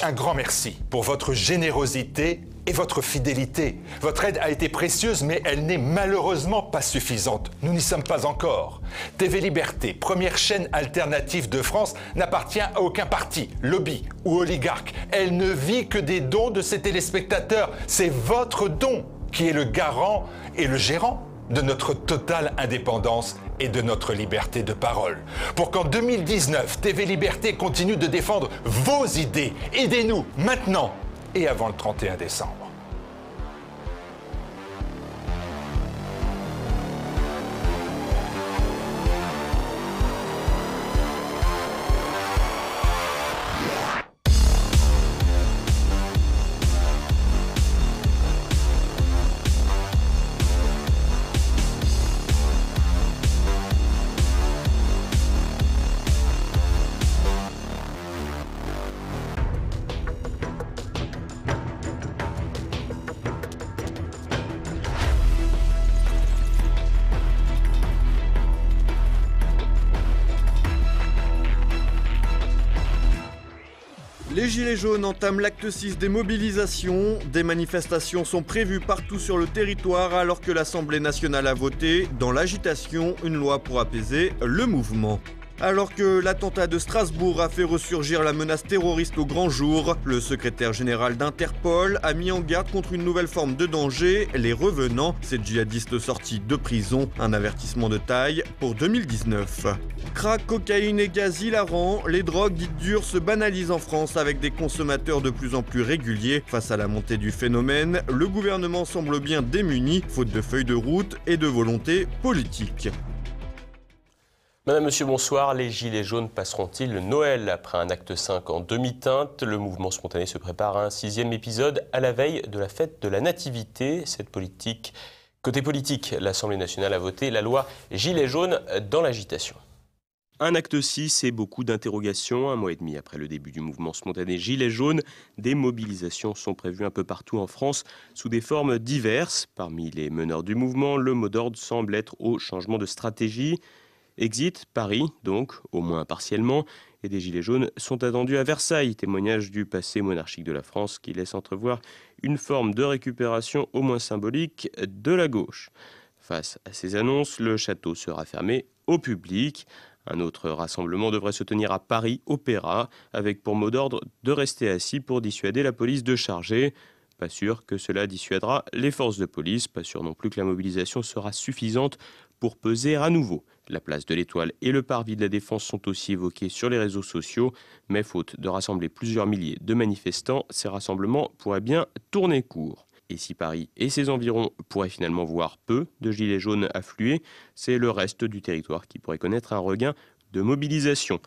un grand merci pour votre générosité et votre fidélité. Votre aide a été précieuse, mais elle n'est malheureusement pas suffisante. Nous n'y sommes pas encore. TV Liberté, première chaîne alternative de France, n'appartient à aucun parti, lobby ou oligarque. Elle ne vit que des dons de ses téléspectateurs. C'est votre don qui est le garant et le gérant de notre totale indépendance et de notre liberté de parole. Pour qu'en 2019, TV Liberté continue de défendre vos idées, aidez-nous maintenant et avant le 31 décembre. Les Gilets jaunes entament l'acte 6 des mobilisations. Des manifestations sont prévues partout sur le territoire alors que l'Assemblée nationale a voté, dans l'agitation, une loi pour apaiser le mouvement. Alors que l'attentat de Strasbourg a fait ressurgir la menace terroriste au grand jour, le secrétaire général d'Interpol a mis en garde contre une nouvelle forme de danger, les revenants, ces djihadistes sortis de prison, un avertissement de taille pour 2019. Crack, cocaïne et gaz hilarants, les drogues dites dures se banalisent en France avec des consommateurs de plus en plus réguliers. Face à la montée du phénomène, le gouvernement semble bien démuni, faute de feuilles de route et de volonté politique. Madame, Monsieur, bonsoir. Les Gilets jaunes passeront-ils le Noël? Après un acte 5 en demi-teinte, le mouvement spontané se prépare à un 6e épisode à la veille de la fête de la Nativité. Côté politique, l'Assemblée nationale a voté la loi Gilets jaunes dans l'agitation. Un acte 6 et beaucoup d'interrogations. Un mois et demi après le début du mouvement spontané Gilets jaunes, des mobilisations sont prévues un peu partout en France sous des formes diverses. Parmi les meneurs du mouvement, le mot d'ordre semble être au changement de stratégie. Exit Paris, donc, au moins partiellement, et des Gilets jaunes sont attendus à Versailles, témoignage du passé monarchique de la France qui laisse entrevoir une forme de récupération au moins symbolique de la gauche. Face à ces annonces, le château sera fermé au public. Un autre rassemblement devrait se tenir à Paris Opéra, avec pour mot d'ordre de rester assis pour dissuader la police de charger. Pas sûr que cela dissuadera les forces de police, pas sûr non plus que la mobilisation sera suffisante pour peser à nouveau. La place de l'Étoile et le parvis de la Défense sont aussi évoqués sur les réseaux sociaux, mais faute de rassembler plusieurs milliers de manifestants, ces rassemblements pourraient bien tourner court. Et si Paris et ses environs pourraient finalement voir peu de gilets jaunes affluer, c'est le reste du territoire qui pourrait connaître un regain de mobilisation.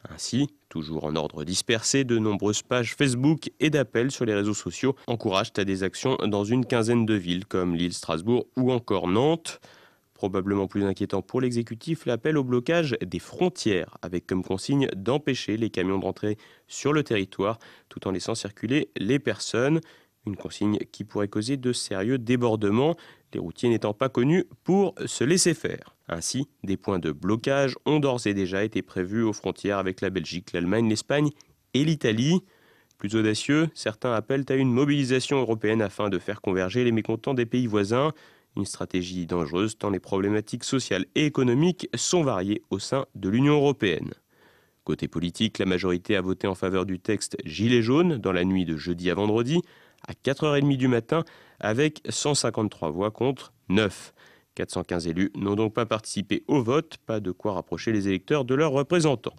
Ainsi, toujours en ordre dispersé, de nombreuses pages Facebook et d'appels sur les réseaux sociaux encouragent à des actions dans une quinzaine de villes comme Lille, Strasbourg ou encore Nantes. Probablement plus inquiétant pour l'exécutif, l'appel au blocage des frontières, avec comme consigne d'empêcher les camions de rentrer sur le territoire tout en laissant circuler les personnes. Une consigne qui pourrait causer de sérieux débordements, les routiers n'étant pas connus pour se laisser faire. Ainsi, des points de blocage ont d'ores et déjà été prévus aux frontières avec la Belgique, l'Allemagne, l'Espagne et l'Italie. Plus audacieux, certains appellent à une mobilisation européenne afin de faire converger les mécontents des pays voisins. Une stratégie dangereuse tant les problématiques sociales et économiques sont variées au sein de l'Union européenne. Côté politique, la majorité a voté en faveur du texte Gilets jaunes dans la nuit de jeudi à vendredi à 4h30 du matin avec 153 voix contre 9. 415 élus n'ont donc pas participé au vote, pas de quoi rapprocher les électeurs de leurs représentants.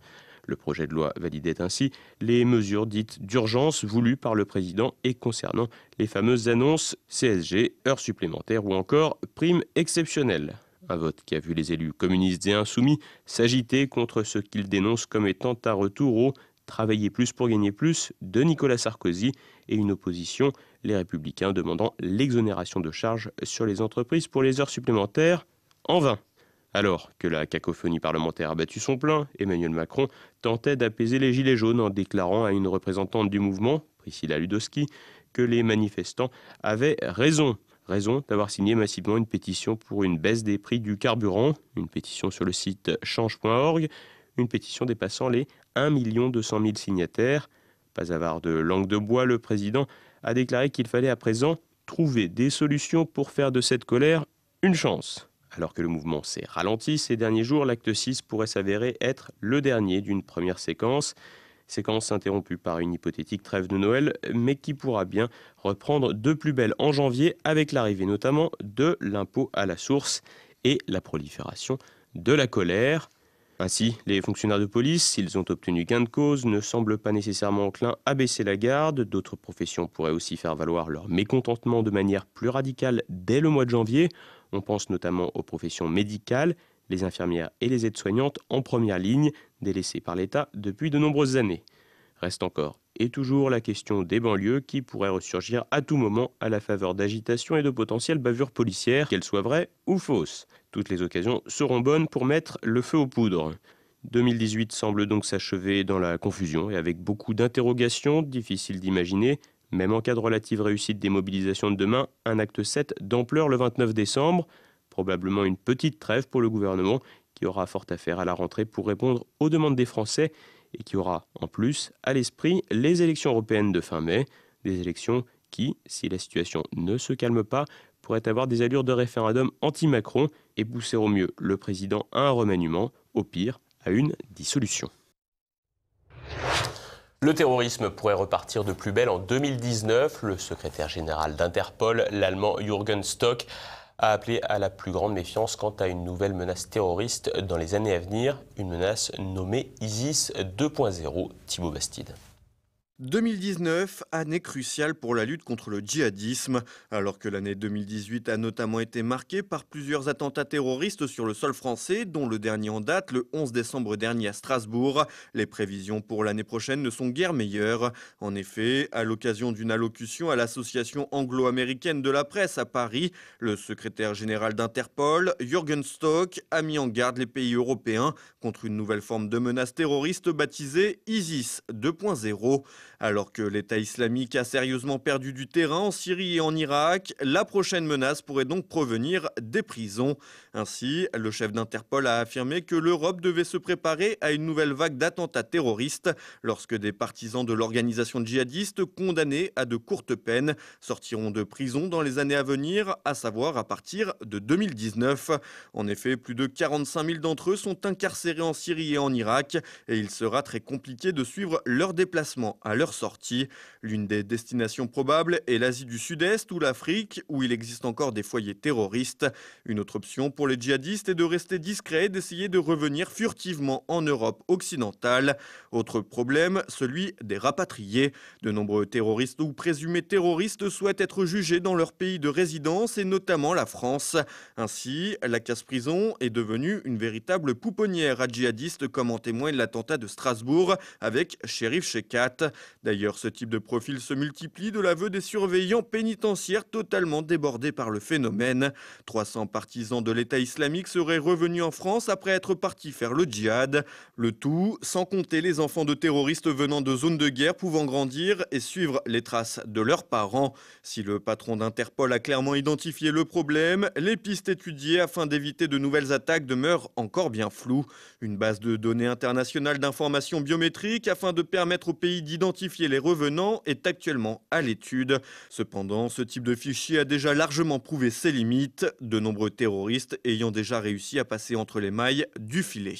Le projet de loi validait ainsi les mesures dites d'urgence voulues par le président et concernant les fameuses annonces CSG, heures supplémentaires ou encore primes exceptionnelles. Un vote qui a vu les élus communistes et insoumis s'agiter contre ce qu'ils dénoncent comme étant un retour au « travailler plus pour gagner plus » de Nicolas Sarkozy et une opposition, les Républicains demandant l'exonération de charges sur les entreprises pour les heures supplémentaires en vain. Alors que la cacophonie parlementaire a battu son plein, Emmanuel Macron tentait d'apaiser les gilets jaunes en déclarant à une représentante du mouvement, Priscilla Ludowski, que les manifestants avaient raison. Raison d'avoir signé massivement une pétition pour une baisse des prix du carburant, une pétition sur le site change.org, une pétition dépassant les 1 200 000 signataires. Pas avare de langue de bois, le président a déclaré qu'il fallait à présent trouver des solutions pour faire de cette colère une chance. Alors que le mouvement s'est ralenti ces derniers jours, l'acte 6 pourrait s'avérer être le dernier d'une première séquence. Séquence interrompue par une hypothétique trêve de Noël, mais qui pourra bien reprendre de plus belle en janvier avec l'arrivée notamment de l'impôt à la source et la prolifération de la colère. Ainsi, les fonctionnaires de police, s'ils ont obtenu gain de cause, ne semblent pas nécessairement enclins à baisser la garde. D'autres professions pourraient aussi faire valoir leur mécontentement de manière plus radicale dès le mois de janvier. On pense notamment aux professions médicales, les infirmières et les aides-soignantes en première ligne, délaissées par l'État depuis de nombreuses années. Reste encore et toujours la question des banlieues qui pourrait ressurgir à tout moment à la faveur d'agitations et de potentielles bavures policières, qu'elles soient vraies ou fausses. Toutes les occasions seront bonnes pour mettre le feu aux poudres. 2018 semble donc s'achever dans la confusion et avec beaucoup d'interrogations, difficiles d'imaginer. Même en cas de relative réussite des mobilisations de demain, un acte 7 d'ampleur le 29 décembre, probablement une petite trêve pour le gouvernement qui aura fort à faire à la rentrée pour répondre aux demandes des Français et qui aura en plus à l'esprit les élections européennes de fin mai, des élections qui, si la situation ne se calme pas, pourraient avoir des allures de référendum anti-Macron et pousser au mieux le président à un remaniement, au pire à une dissolution. Le terrorisme pourrait repartir de plus belle en 2019. Le secrétaire général d'Interpol, l'Allemand Jürgen Stock, a appelé à la plus grande méfiance quant à une nouvelle menace terroriste dans les années à venir, une menace nommée ISIS 2.0. Thibaut Bastide. 2019, année cruciale pour la lutte contre le djihadisme. Alors que l'année 2018 a notamment été marquée par plusieurs attentats terroristes sur le sol français, dont le dernier en date le 11 décembre dernier à Strasbourg, les prévisions pour l'année prochaine ne sont guère meilleures. En effet, à l'occasion d'une allocution à l'association anglo-américaine de la presse à Paris, le secrétaire général d'Interpol, Jürgen Stock, a mis en garde les pays européens contre une nouvelle forme de menace terroriste baptisée ISIS 2.0. Alors que l'État islamique a sérieusement perdu du terrain en Syrie et en Irak, la prochaine menace pourrait donc provenir des prisons. Ainsi, le chef d'Interpol a affirmé que l'Europe devait se préparer à une nouvelle vague d'attentats terroristes lorsque des partisans de l'organisation djihadiste condamnés à de courtes peines sortiront de prison dans les années à venir, à savoir à partir de 2019. En effet, plus de 45 000 d'entre eux sont incarcérés en Syrie et en Irak et il sera très compliqué de suivre leur déplacement à leur sortie. L'une des destinations probables est l'Asie du Sud-Est ou l'Afrique, où il existe encore des foyers terroristes. Une autre option pour les djihadistes est de rester discrets et d'essayer de revenir furtivement en Europe occidentale. Autre problème, celui des rapatriés. De nombreux terroristes ou présumés terroristes souhaitent être jugés dans leur pays de résidence et notamment la France. Ainsi, la casse-prison est devenue une véritable pouponnière à djihadistes, comme en témoigne l'attentat de Strasbourg avec Cherif Shekat. D'ailleurs, ce type de profil se multiplie de l'aveu des surveillants pénitentiaires totalement débordés par le phénomène. 300 partisans de l'État islamique seraient revenus en France après être partis faire le djihad. Le tout sans compter les enfants de terroristes venant de zones de guerre pouvant grandir et suivre les traces de leurs parents. Si le patron d'Interpol a clairement identifié le problème, les pistes étudiées afin d'éviter de nouvelles attaques demeurent encore bien floues. Une base de données internationale d'informations biométriques afin de permettre aux pays d'identifier les revenants est actuellement à l'étude. Cependant, ce type de fichier a déjà largement prouvé ses limites, de nombreux terroristes ayant déjà réussi à passer entre les mailles du filet.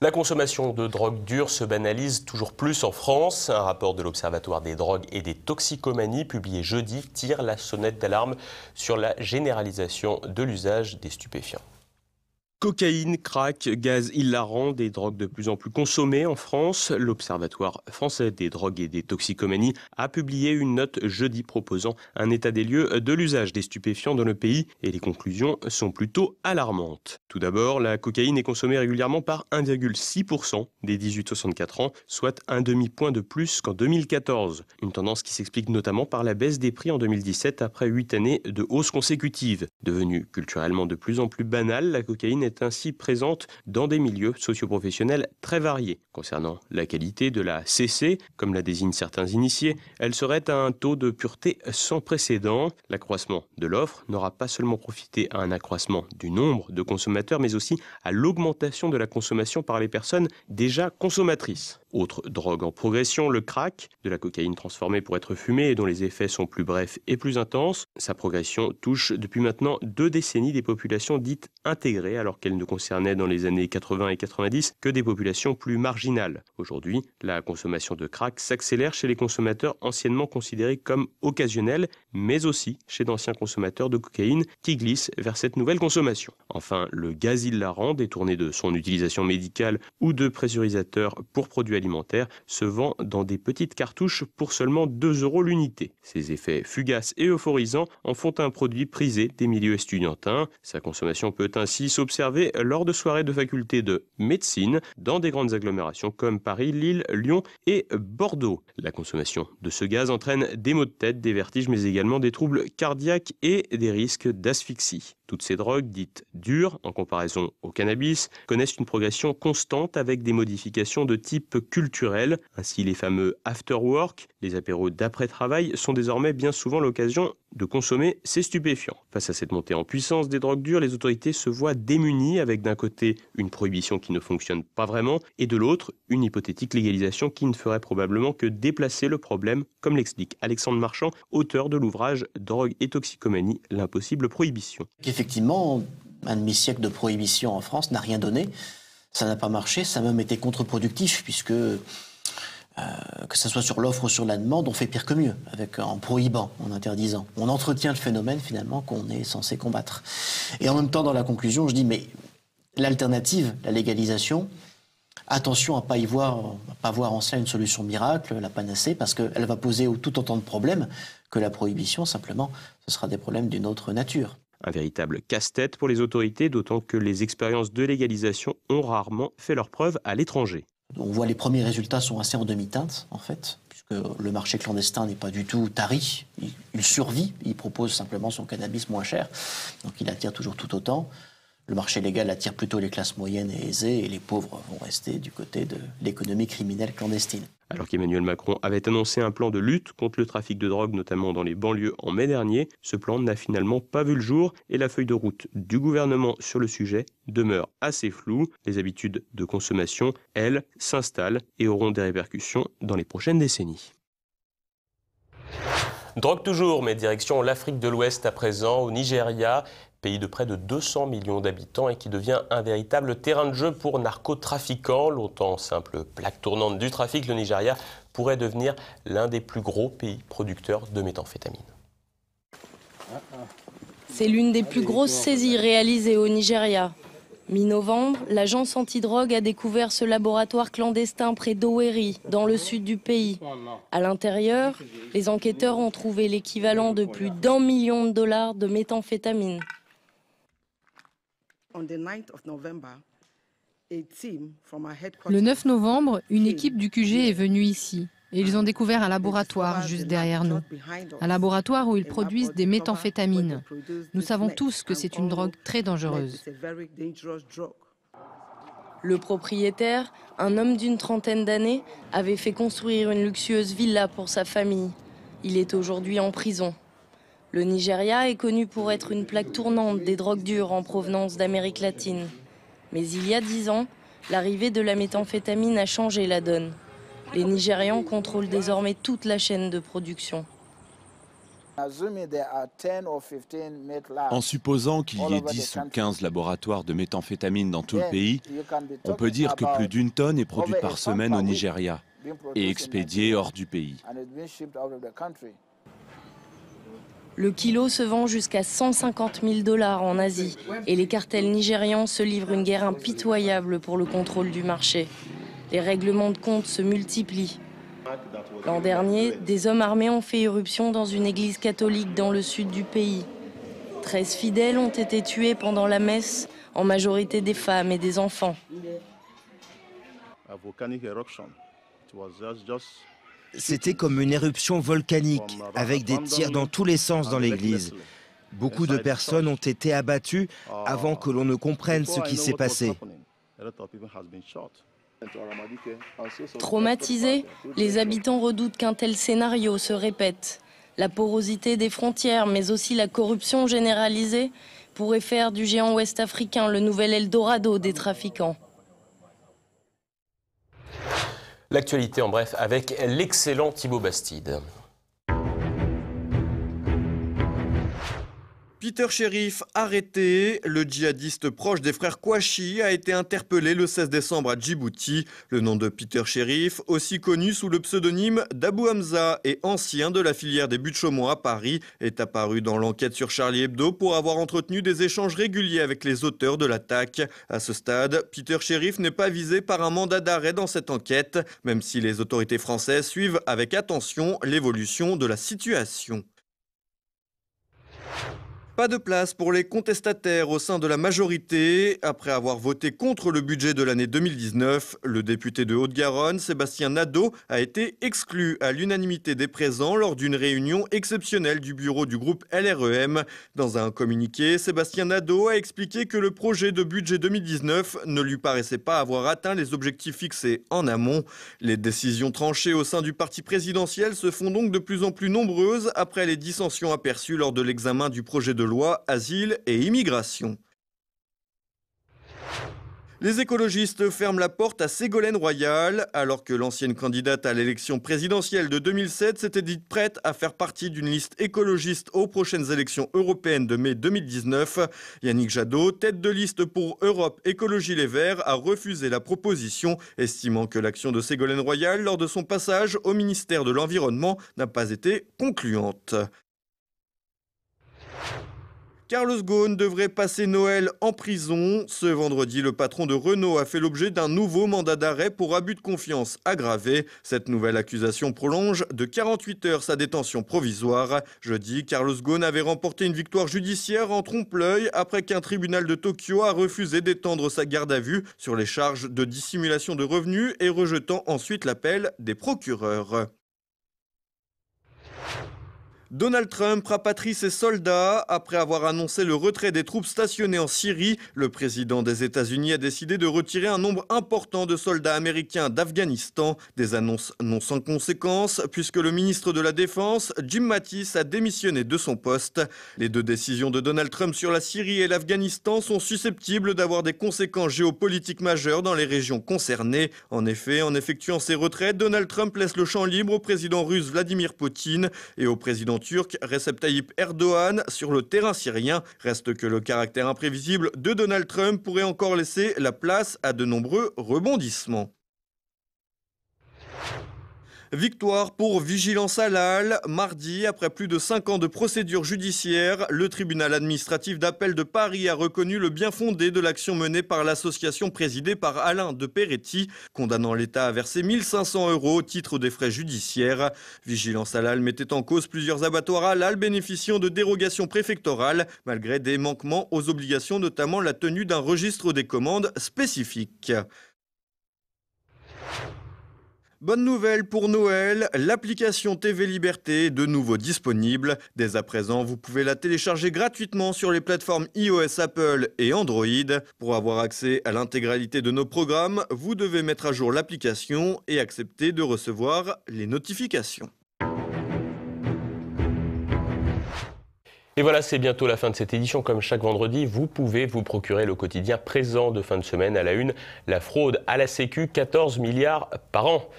La consommation de drogue dure se banalise toujours plus en France. Un rapport de l'Observatoire des drogues et des toxicomanies publié jeudi tire la sonnette d'alarme sur la généralisation de l'usage des stupéfiants. Cocaïne, crack, gaz hilarant, des drogues de plus en plus consommées en France. L'Observatoire français des drogues et des toxicomanies a publié une note jeudi proposant un état des lieux de l'usage des stupéfiants dans le pays et les conclusions sont plutôt alarmantes. Tout d'abord, la cocaïne est consommée régulièrement par 1,6% des 18-64 ans, soit un demi-point de plus qu'en 2014. Une tendance qui s'explique notamment par la baisse des prix en 2017 après 8 années de hausse consécutive. Devenue culturellement de plus en plus banale, la cocaïne est ainsi présente dans des milieux socio-professionnels très variés. Concernant la qualité de la CC, comme la désignent certains initiés, elle serait à un taux de pureté sans précédent. L'accroissement de l'offre n'aura pas seulement profité à un accroissement du nombre de consommateurs, mais aussi à l'augmentation de la consommation par les personnes déjà consommatrices. Autre drogue en progression, le crack, de la cocaïne transformée pour être fumée et dont les effets sont plus brefs et plus intenses. Sa progression touche depuis maintenant 2 décennies des populations dites intégrées, alors qu'elle ne concernait dans les années 80 et 90 que des populations plus marginales. Aujourd'hui, la consommation de crack s'accélère chez les consommateurs anciennement considérés comme occasionnels, mais aussi chez d'anciens consommateurs de cocaïne qui glissent vers cette nouvelle consommation. Enfin, le gaz hilarant, détourné de son utilisation médicale ou de pressurisateurs pour produits alimentaires, se vend dans des petites cartouches pour seulement 2 € l'unité. Ses effets fugaces et euphorisants en font un produit prisé des milieux estudiantins. Sa consommation peut ainsi s'observer lors de soirées de faculté de médecine dans des grandes agglomérations comme Paris, Lille, Lyon et Bordeaux. La consommation de ce gaz entraîne des maux de tête, des vertiges, mais également des troubles cardiaques et des risques d'asphyxie. Toutes ces drogues, dites dures en comparaison au cannabis, connaissent une progression constante avec des modifications de type culturel. Ainsi, les fameux after-work, les apéros d'après-travail, sont désormais bien souvent l'occasion de consommer ces stupéfiants. Face à cette montée en puissance des drogues dures, les autorités se voient démunies avec d'un côté une prohibition qui ne fonctionne pas vraiment et de l'autre une hypothétique légalisation qui ne ferait probablement que déplacer le problème, comme l'explique Alexandre Marchand, auteur de l'ouvrage « Drogue et toxicomanie, l'impossible prohibition ». Effectivement, un demi-siècle de prohibition en France n'a rien donné. Ça n'a pas marché, ça a même été contre-productif puisque que ce soit sur l'offre ou sur la demande, on fait pire que mieux, en prohibant, en interdisant. On entretient le phénomène finalement qu'on est censé combattre. Et en même temps, dans la conclusion, je dis, mais l'alternative, la légalisation, attention à pas voir en cela une solution miracle, la panacée, parce qu'elle va poser tout autant de problèmes que la prohibition, simplement, ce sera des problèmes d'une autre nature. Un véritable casse-tête pour les autorités, d'autant que les expériences de légalisation ont rarement fait leurs preuves à l'étranger. On voit les premiers résultats sont assez en demi-teinte, en fait, puisque le marché clandestin n'est pas du tout tari. Il survit, il propose simplement son cannabis moins cher, donc il attire toujours tout autant. Le marché légal attire plutôt les classes moyennes et aisées, et les pauvres vont rester du côté de l'économie criminelle clandestine. Alors qu'Emmanuel Macron avait annoncé un plan de lutte contre le trafic de drogue, notamment dans les banlieues en mai dernier, ce plan n'a finalement pas vu le jour et la feuille de route du gouvernement sur le sujet demeure assez floue. Les habitudes de consommation, elles, s'installent et auront des répercussions dans les prochaines décennies. Drogue toujours, mais direction l'Afrique de l'Ouest à présent, au Nigeria, pays de près de 200 millions d'habitants et qui devient un véritable terrain de jeu pour narcotrafiquants. Longtemps simple plaque tournante du trafic, le Nigeria pourrait devenir l'un des plus gros pays producteurs de méthamphétamine. C'est l'une des plus grosses saisies réalisées au Nigeria. Mi-novembre, l'agence antidrogue a découvert ce laboratoire clandestin près d'Owerri, dans le sud du pays. À l'intérieur, les enquêteurs ont trouvé l'équivalent de plus d'1 million de dollars de méthamphétamine. Le 9 novembre, une équipe du QG est venue ici et ils ont découvert un laboratoire juste derrière nous. Un laboratoire où ils produisent des méthamphétamines. Nous savons tous que c'est une drogue très dangereuse. Le propriétaire, un homme d'une trentaine d'années, avait fait construire une luxueuse villa pour sa famille. Il est aujourd'hui en prison. Le Nigeria est connu pour être une plaque tournante des drogues dures en provenance d'Amérique latine. Mais il y a 10 ans, l'arrivée de la méthamphétamine a changé la donne. Les Nigérians contrôlent désormais toute la chaîne de production. En supposant qu'il y ait 10 ou 15 laboratoires de méthamphétamine dans tout le pays, on peut dire que plus d'1 tonne est produite par semaine au Nigeria et expédiée hors du pays. Le kilo se vend jusqu'à 150 000 dollars en Asie et les cartels nigérians se livrent une guerre impitoyable pour le contrôle du marché. Les règlements de compte se multiplient. L'an dernier, des hommes armés ont fait irruption dans une église catholique dans le sud du pays. 13 fidèles ont été tués pendant la messe, en majorité des femmes et des enfants. C'était comme une éruption volcanique, avec des tirs dans tous les sens dans l'église. Beaucoup de personnes ont été abattues avant que l'on ne comprenne ce qui s'est passé. Traumatisés, les habitants redoutent qu'un tel scénario se répète. La porosité des frontières, mais aussi la corruption généralisée, pourrait faire du géant ouest-africain le nouvel Eldorado des trafiquants. L'actualité en bref avec l'excellent Thibaut Bastide. Peter Sherif arrêté. Le djihadiste proche des frères Kouachi a été interpellé le 16 décembre à Djibouti. Le nom de Peter Sherif, aussi connu sous le pseudonyme d'Abou Hamza et ancien de la filière des Buttes-Chaumont à Paris, est apparu dans l'enquête sur Charlie Hebdo pour avoir entretenu des échanges réguliers avec les auteurs de l'attaque. À ce stade, Peter Sherif n'est pas visé par un mandat d'arrêt dans cette enquête, même si les autorités françaises suivent avec attention l'évolution de la situation. Pas de place pour les contestataires au sein de la majorité. Après avoir voté contre le budget de l'année 2019, le député de Haute-Garonne, Sébastien Nadeau, a été exclu à l'unanimité des présents lors d'une réunion exceptionnelle du bureau du groupe LREM. Dans un communiqué, Sébastien Nadeau a expliqué que le projet de budget 2019 ne lui paraissait pas avoir atteint les objectifs fixés en amont. Les décisions tranchées au sein du parti présidentiel se font donc de plus en plus nombreuses après les dissensions aperçues lors de l'examen du projet de loi Asile et Immigration. Les écologistes ferment la porte à Ségolène Royal, alors que l'ancienne candidate à l'élection présidentielle de 2007 s'était dite prête à faire partie d'une liste écologiste aux prochaines élections européennes de mai 2019. Yannick Jadot, tête de liste pour Europe Écologie Les Verts, a refusé la proposition, estimant que l'action de Ségolène Royal lors de son passage au ministère de l'Environnement n'a pas été concluante. Carlos Ghosn devrait passer Noël en prison. Ce vendredi, le patron de Renault a fait l'objet d'un nouveau mandat d'arrêt pour abus de confiance aggravé. Cette nouvelle accusation prolonge de 48 heures sa détention provisoire. Jeudi, Carlos Ghosn avait remporté une victoire judiciaire en trompe-l'œil après qu'un tribunal de Tokyo a refusé d'étendre sa garde à vue sur les charges de dissimulation de revenus et rejetant ensuite l'appel des procureurs. Donald Trump rapatrie ses soldats. Après avoir annoncé le retrait des troupes stationnées en Syrie, le président des États-Unis a décidé de retirer un nombre important de soldats américains d'Afghanistan. Des annonces non sans conséquence, puisque le ministre de la Défense, Jim Mattis, a démissionné de son poste. Les deux décisions de Donald Trump sur la Syrie et l'Afghanistan sont susceptibles d'avoir des conséquences géopolitiques majeures dans les régions concernées. En effet, en effectuant ces retraits, Donald Trump laisse le champ libre au président russe Vladimir Poutine et au président turc Recep Tayyip Erdogan sur le terrain syrien. Reste que le caractère imprévisible de Donald Trump pourrait encore laisser la place à de nombreux rebondissements. Victoire pour Vigilance Halal. Mardi, après plus de 5 ans de procédure judiciaire, le tribunal administratif d'appel de Paris a reconnu le bien fondé de l'action menée par l'association présidée par Alain de Peretti, condamnant l'État à verser 1 500 € au titre des frais judiciaires. Vigilance Halal mettait en cause plusieurs abattoirs halal bénéficiant de dérogations préfectorales, malgré des manquements aux obligations, notamment la tenue d'un registre des commandes spécifique. Bonne nouvelle pour Noël, l'application TV Liberté est de nouveau disponible. Dès à présent, vous pouvez la télécharger gratuitement sur les plateformes iOS, Apple et Android. Pour avoir accès à l'intégralité de nos programmes, vous devez mettre à jour l'application et accepter de recevoir les notifications. Et voilà, c'est bientôt la fin de cette édition. Comme chaque vendredi, vous pouvez vous procurer le quotidien présent de fin de semaine à la une. La fraude à la Sécu, 14 milliards par an.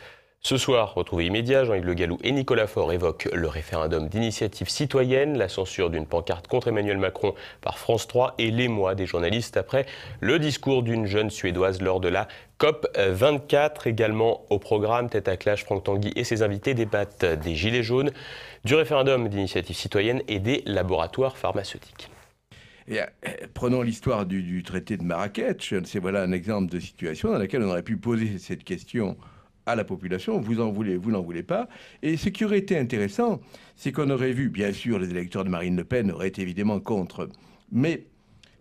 Ce soir, retrouvez immédiat, Jean-Yves Le Gallou et Nicolas Faure évoquent le référendum d'initiative citoyenne, la censure d'une pancarte contre Emmanuel Macron par France 3 et l'émoi des journalistes après le discours d'une jeune Suédoise lors de la COP24. Également au programme, tête à clash, Franck Tanguy et ses invités débattent des Gilets jaunes, du référendum d'initiative citoyenne et des laboratoires pharmaceutiques. Et, prenons l'histoire du traité de Marrakech. C'est voilà un exemple de situation dans laquelle on aurait pu poser cette question à la population, vous n'en voulez pas. Et ce qui aurait été intéressant, c'est qu'on aurait vu, bien sûr, les électeurs de Marine Le Pen auraient été évidemment contre, mais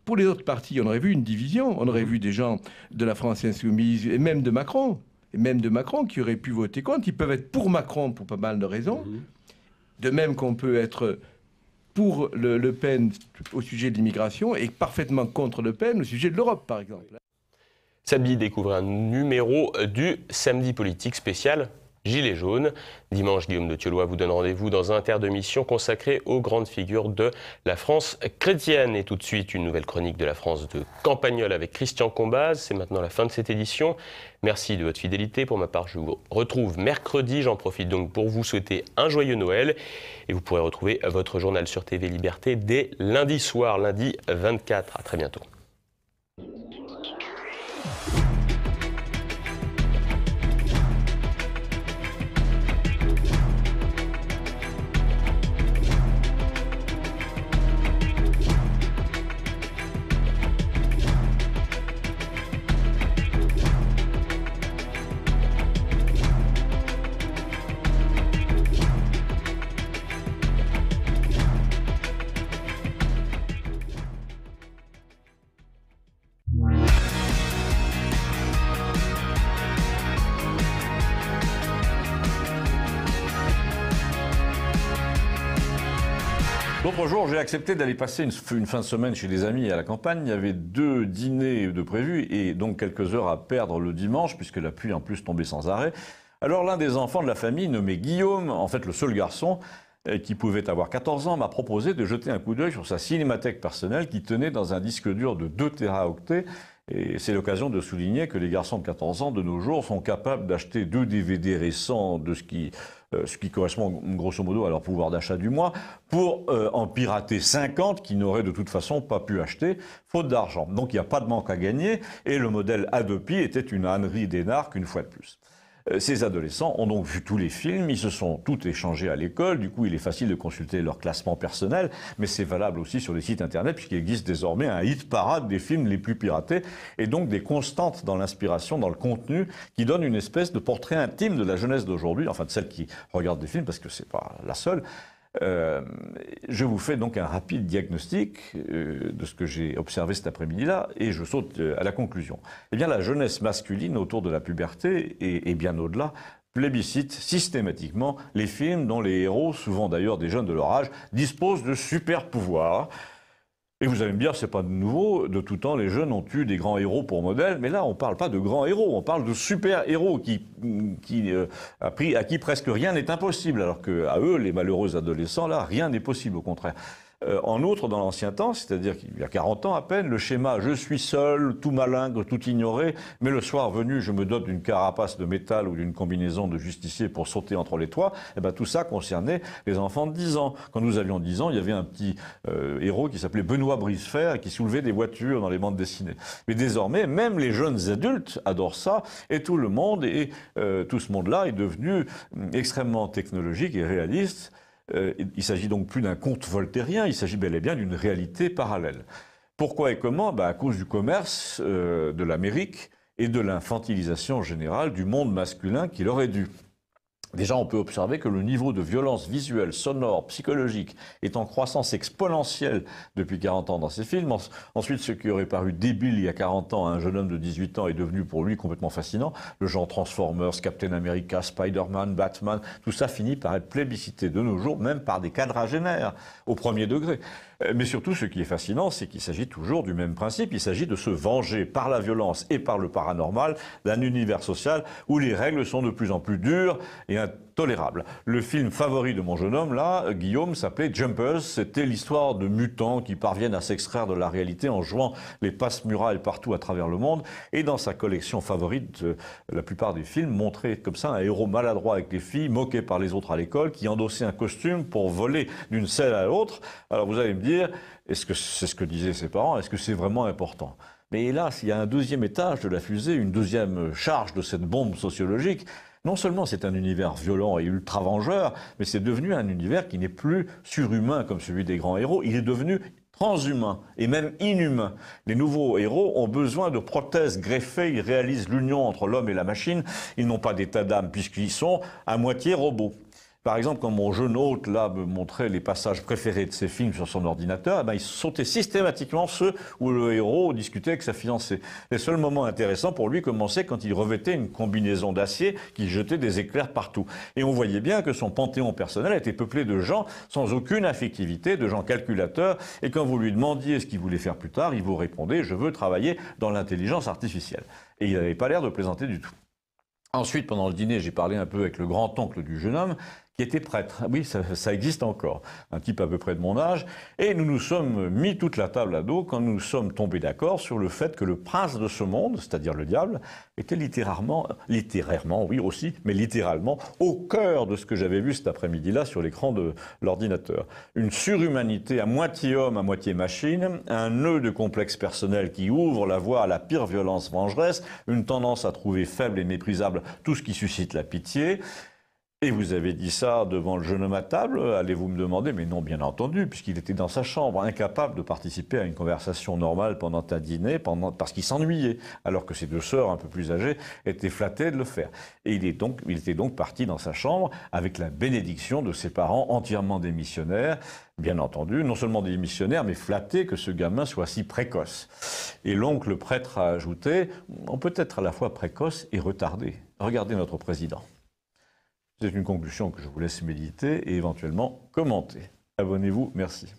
pour les autres partis, on aurait vu une division, on aurait vu des gens de la France insoumise, et même de Macron qui auraient pu voter contre. Ils peuvent être pour Macron pour pas mal de raisons, de même qu'on peut être pour Le Pen au sujet de l'immigration et parfaitement contre Le Pen au sujet de l'Europe, par exemple. Samedi, découvrez un numéro du Samedi Politique spécial Gilets jaunes. Dimanche, Guillaume de Thieulois vous donne rendez-vous dans un inter de mission consacré aux grandes figures de la France chrétienne. Et tout de suite, une nouvelle chronique de la France de Campagnol avec Christian Combaz. C'est maintenant la fin de cette édition. Merci de votre fidélité. Pour ma part, je vous retrouve mercredi. J'en profite donc pour vous souhaiter un joyeux Noël. Et vous pourrez retrouver votre journal sur TV Liberté dès lundi soir, lundi 24. À très bientôt. L'autre jour, j'ai accepté d'aller passer une fin de semaine chez des amis à la campagne. Il y avait 2 dîners de prévus et donc quelques heures à perdre le dimanche puisque la pluie en plus tombait sans arrêt. Alors l'un des enfants de la famille, nommé Guillaume, en fait le seul garçon, qui pouvait avoir 14 ans, m'a proposé de jeter un coup d'œil sur sa cinémathèque personnelle qui tenait dans un disque dur de 2 téraoctets. Et c'est l'occasion de souligner que les garçons de 14 ans de nos jours sont capables d'acheter 2 DVD récents de ce qui correspond grosso modo à leur pouvoir d'achat du mois, pour en pirater 50 qu'ils n'auraient de toute façon pas pu acheter, faute d'argent. Donc il n'y a pas de manque à gagner, et le modèle Adopi était une ânerie d'énarque une fois de plus. Ces adolescents ont donc vu tous les films, ils se sont tous échangés à l'école, du coup il est facile de consulter leur classement personnel, mais c'est valable aussi sur les sites internet puisqu'il existe désormais un hit parade des films les plus piratés et donc des constantes dans l'inspiration, dans le contenu qui donne une espèce de portrait intime de la jeunesse d'aujourd'hui, enfin de celle qui regarde des films parce que c'est pas la seule. Je vous fais donc un rapide diagnostic de ce que j'ai observé cet après-midi-là et je saute à la conclusion. Eh bien, la jeunesse masculine autour de la puberté et bien au-delà plébiscite systématiquement les films dont les héros, souvent d'ailleurs des jeunes de leur âge, disposent de super pouvoirs. Et vous allez me dire, c'est pas nouveau, de tout temps les jeunes ont eu des grands héros pour modèle, mais là on parle pas de grands héros, on parle de super héros à qui presque rien n'est impossible, alors qu'à eux, les malheureux adolescents, là, rien n'est possible, au contraire. En outre, dans l'ancien temps, c'est-à-dire qu'il y a 40 ans à peine, le schéma « je suis seul, tout malingre, tout ignoré, mais le soir venu, je me dote d'une carapace de métal ou d'une combinaison de justicier pour sauter entre les toits », eh ben, tout ça concernait les enfants de 10 ans. Quand nous avions 10 ans, il y avait un petit héros qui s'appelait Benoît Brisefer et qui soulevait des voitures dans les bandes dessinées. Mais désormais, même les jeunes adultes adorent ça, et tout le monde, et tout ce monde-là est devenu extrêmement technologique et réaliste. Il s'agit donc plus d'un conte voltairien, il s'agit bel et bien d'une réalité parallèle. Pourquoi et comment? À cause du commerce de l'Amérique et de l'infantilisation générale du monde masculin qui leur est dû. Déjà, on peut observer que le niveau de violence visuelle, sonore, psychologique est en croissance exponentielle depuis 40 ans dans ces films. Ensuite, ce qui aurait paru débile il y a 40 ans à un jeune homme de 18 ans est devenu pour lui complètement fascinant. Le genre Transformers, Captain America, Spider-Man, Batman, tout ça finit par être plébiscité de nos jours, même par des quadragénaires au premier degré. Mais surtout, ce qui est fascinant, c'est qu'il s'agit toujours du même principe. Il s'agit de se venger par la violence et par le paranormal d'un univers social où les règles sont de plus en plus dures et intolérables. Le film favori de mon jeune homme, là, Guillaume, s'appelait Jumpers. C'était l'histoire de mutants qui parviennent à s'extraire de la réalité en jouant les passe-murailles partout à travers le monde. Et dans sa collection favorite, la plupart des films montraient comme ça un héros maladroit avec les filles, moqué par les autres à l'école, qui endossait un costume pour voler d'une selle à l'autre. Alors vous allez me dire, est-ce que c'est ce que disaient ses parents? Est-ce que c'est vraiment important? Mais hélas, il y a un deuxième étage de la fusée, une deuxième charge de cette bombe sociologique. Non seulement c'est un univers violent et ultra-vengeur, mais c'est devenu un univers qui n'est plus surhumain comme celui des grands héros. Il est devenu transhumain et même inhumain. Les nouveaux héros ont besoin de prothèses greffées. Ils réalisent l'union entre l'homme et la machine. Ils n'ont pas d'état d'âme puisqu'ils sont à moitié robots. Par exemple, quand mon jeune hôte là me montrait les passages préférés de ses films sur son ordinateur, eh ben, il sautait systématiquement ceux où le héros discutait avec sa fiancée. Les seuls moments intéressants pour lui commençaient quand il revêtait une combinaison d'acier qui jetait des éclairs partout. Et on voyait bien que son panthéon personnel était peuplé de gens sans aucune affectivité, de gens calculateurs. Et quand vous lui demandiez ce qu'il voulait faire plus tard, il vous répondait « Je veux travailler dans l'intelligence artificielle ». Et il n'avait pas l'air de plaisanter du tout. Ensuite, pendant le dîner, j'ai parlé un peu avec le grand-oncle du jeune homme, qui était prêtre. Oui, ça existe encore. Un type à peu près de mon âge. Et nous nous sommes mis toute la table à dos quand nous sommes tombés d'accord sur le fait que le prince de ce monde, c'est-à-dire le diable, était littérairement, oui aussi, mais littéralement, au cœur de ce que j'avais vu cet après-midi-là sur l'écran de l'ordinateur. Une surhumanité à moitié homme, à moitié machine, un nœud de complexe personnel qui ouvre la voie à la pire violence vengeresse, une tendance à trouver faible et méprisable tout ce qui suscite la pitié. Et vous avez dit ça devant le jeune homme à table, allez-vous me demander, mais non, bien entendu, puisqu'il était dans sa chambre, incapable de participer à une conversation normale pendant un dîner, parce qu'il s'ennuyait, alors que ses deux sœurs, un peu plus âgées, étaient flattées de le faire. Et il était donc parti dans sa chambre avec la bénédiction de ses parents entièrement démissionnaires, bien entendu, non seulement démissionnaires, mais flattés que ce gamin soit si précoce. Et l'oncle prêtre a ajouté, on peut être à la fois précoce et retardé. Regardez notre président. C'est une conclusion que je vous laisse méditer et éventuellement commenter. Abonnez-vous, merci.